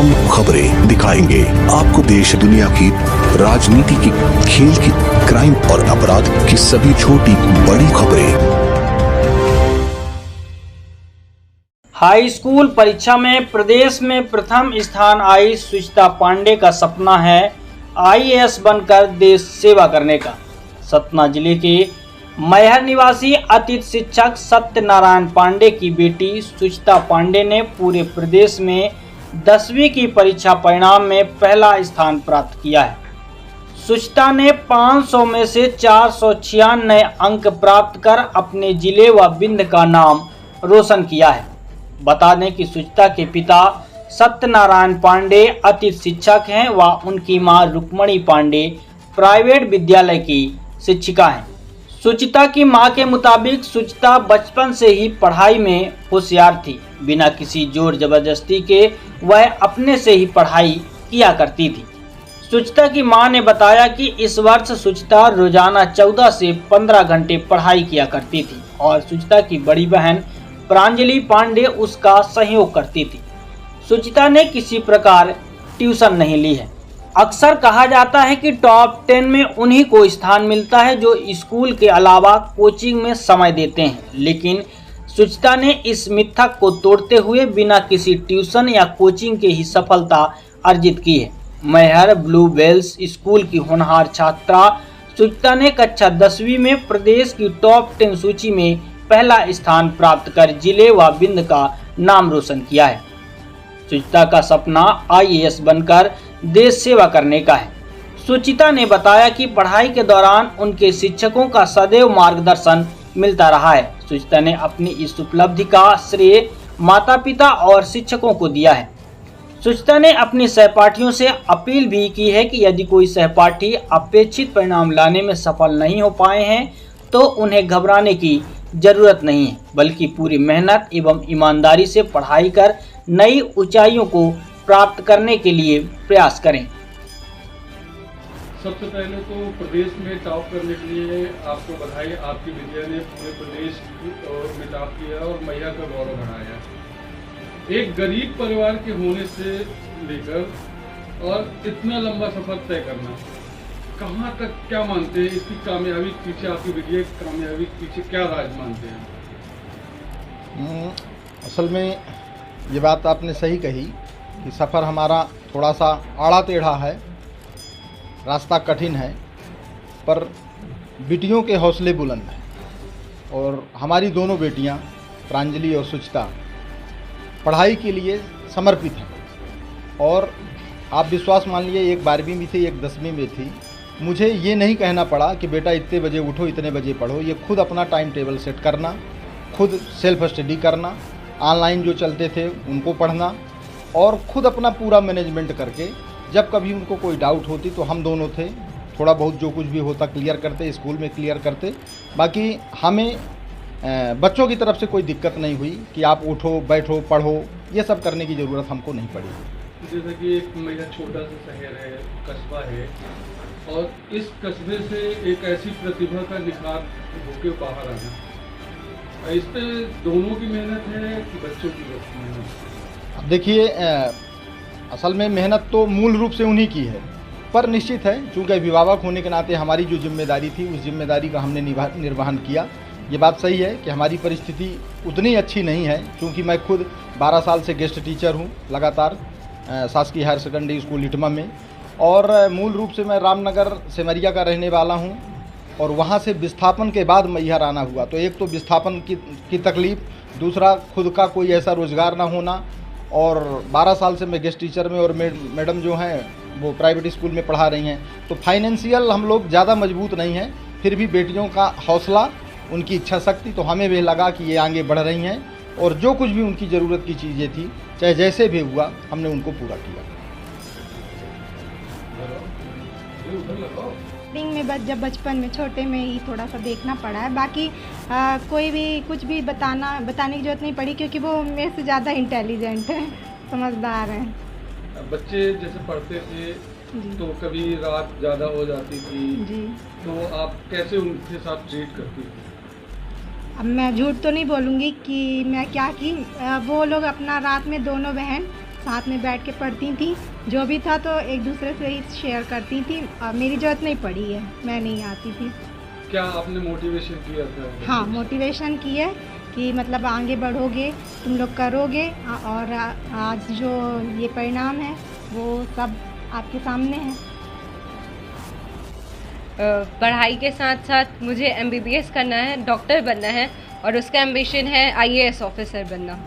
तमाम खबरें दिखाएंगे आपको देश दुनिया की राजनीति की, खेल की, क्राइम और अपराध की सभी छोटी बड़ी खबरें। हाई स्कूल परीक्षा में प्रदेश में प्रथम स्थान आई सुचिता पांडे का सपना है आईएएस बनकर देश सेवा करने का। सतना जिले के मैहर निवासी अतिथि शिक्षक सत्यनारायण पांडे की बेटी सुचिता पांडे ने पूरे प्रदेश में 10वीं की परीक्षा परिणाम में पहला स्थान प्राप्त किया है। सुचिता ने 500 में से 496 अंक प्राप्त कर अपने जिले व बिंद का नाम रोशन किया है। बता दें कि सुचिता के पिता सत्यनारायण पांडे अतिथि शिक्षक हैं व उनकी मां रुक्मणी पांडे प्राइवेट विद्यालय की शिक्षिका हैं। सुचिता की मां के मुताबिक सुचिता बचपन से ही पढ़ाई में होशियार थी। बिना किसी जोर जबरदस्ती के वह अपने से ही पढ़ाई किया करती थी। सुचिता की मां ने बताया कि इस वर्ष सुचिता रोजाना 14 से 15 घंटे पढ़ाई किया करती थी और सुचिता की बड़ी बहन प्रांजलि पांडे उसका सहयोग करती थी। सुचिता ने किसी प्रकार ट्यूशन नहीं ली है। अक्सर कहा जाता है कि टॉप 10 में उन्हीं को स्थान मिलता है जो स्कूल के अलावा कोचिंग में समय देते हैं, लेकिन सुचिता ने इस मिथक को तोड़ते हुए बिना किसी ट्यूशन या कोचिंग के ही सफलता अर्जित की है। मैहर ब्लू बेल्स स्कूल की होनहार छात्रा सुचिता ने कक्षा 10वीं में प्रदेश की टॉप 10 सूची में पहला स्थान प्राप्त कर जिले व बिंद का नाम रोशन किया है। सुचिता का सपना आईएएस बनकर देश सेवा करने का है। सुचिता ने बताया कि पढ़ाई के दौरान उनके शिक्षकों का सदैव मार्गदर्शन मिलता रहा है। सुचिता ने अपनी इस उपलब्धि का श्रेय माता पिता और शिक्षकों को दिया है। सुचिता ने अपनी सहपाठियों से अपील भी की है कि यदि कोई सहपाठी अपेक्षित परिणाम लाने में सफल नहीं हो पाए हैं तो उन्हें घबराने की जरूरत नहीं है, बल्कि पूरी मेहनत एवं ईमानदारी से पढ़ाई कर नई ऊंचाइयों को प्राप्त करने के लिए प्रयास करें। सबसे पहले तो प्रदेश में टॉप करने के लिए आपको बधाई। आपकी विद्या ने पूरे प्रदेश में टॉप किया और मैया का गौरव बढ़ाया। एक गरीब परिवार के होने से लेकर और इतना लंबा सफर तय करना, कहाँ तक क्या मानते हैं इसकी कामयाबी पीछे, आपकी विद्या की कामयाबी पीछे क्या राज मानते हैं? असल में ये बात आपने सही कही कि सफ़र हमारा थोड़ा सा आड़ा टेढ़ा है, रास्ता कठिन है, पर बेटियों के हौसले बुलंद हैं और हमारी दोनों बेटियां प्रांजलि और सुचिता पढ़ाई के लिए समर्पित हैं। और आप विश्वास मान लीजिए, एक 12वीं में थी, एक 10वीं में थी। मुझे ये नहीं कहना पड़ा कि बेटा इतने बजे उठो, इतने बजे पढ़ो। ये खुद अपना टाइम टेबल सेट करना, खुद सेल्फ स्टडी करना, ऑनलाइन जो चलते थे उनको पढ़ना और खुद अपना पूरा मैनेजमेंट करके जब कभी उनको कोई डाउट होती तो हम दोनों थे, थोड़ा बहुत जो कुछ भी होता क्लियर करते, स्कूल में क्लियर करते। बाकी हमें बच्चों की तरफ से कोई दिक्कत नहीं हुई कि आप उठो, बैठो, पढ़ो, ये सब करने की ज़रूरत हमको नहीं पड़ी। जैसे कि एक मेरा छोटा सा शहर है, कस्बा है, और इस कस्बे से एक ऐसी प्रतिभा का निखार होकर बाहर आना, इस पे दोनों की मेहनत है कि बच्चों की मेहनत? अब देखिए, असल में मेहनत तो मूल रूप से उन्हीं की है, पर निश्चित है चूँकि अभिभावक होने के नाते हमारी जो जिम्मेदारी थी उस जिम्मेदारी का हमने निर्वहन किया। ये बात सही है कि हमारी परिस्थिति उतनी अच्छी नहीं है, क्योंकि मैं खुद 12 साल से गेस्ट टीचर हूँ लगातार शासकीय हायर सेकेंडरी स्कूल इटमा में, और मूल रूप से मैं रामनगर सिमरिया का रहने वाला हूँ और वहाँ से विस्थापन के बाद मैहर आना हुआ। तो एक तो विस्थापन की तकलीफ़, दूसरा खुद का कोई ऐसा रोज़गार ना होना, और 12 साल से मैं गेस्ट टीचर में और मैडम जो हैं वो प्राइवेट स्कूल में पढ़ा रही हैं। तो फाइनेंशियल हम लोग ज़्यादा मजबूत नहीं हैं, फिर भी बेटियों का हौसला, उनकी इच्छा शक्ति, तो हमें भी लगा कि ये आगे बढ़ रही हैं और जो कुछ भी उनकी ज़रूरत की चीज़ें थी, चाहे जैसे भी हुआ, हमने उनको पूरा किया। में जब बचपन में छोटे में ही थोड़ा सा देखना पड़ा है, बाकी कोई भी कुछ भी बताने की जरूरत नहीं पड़ी, क्योंकि वो मेरे से ज़्यादा इंटेलिजेंट है, समझदार हैं। बच्चे जैसे पढ़ते थे तो कभी रात ज़्यादा हो जाती थी जी, तो आप कैसे उनके साथ ट्रीट करती थी? अब मैं झूठ तो नहीं बोलूँगी कि मैं क्या की, वो लोग अपना रात में दोनों बहन साथ में बैठ के पढ़ती थी, जो भी था तो एक दूसरे से ही शेयर करती थी। मेरी ज़रूरत नहीं पड़ी है, मैं नहीं आती थी। क्या आपने मोटिवेशन किया था? हाँ, मोटिवेशन की है कि मतलब आगे बढ़ोगे, तुम लोग करोगे, और आज जो ये परिणाम है वो सब आपके सामने है। पढ़ाई के साथ साथ मुझे MBBS करना है, डॉक्टर बनना है और उसका एम्बिशन है IAS ऑफिसर बनना।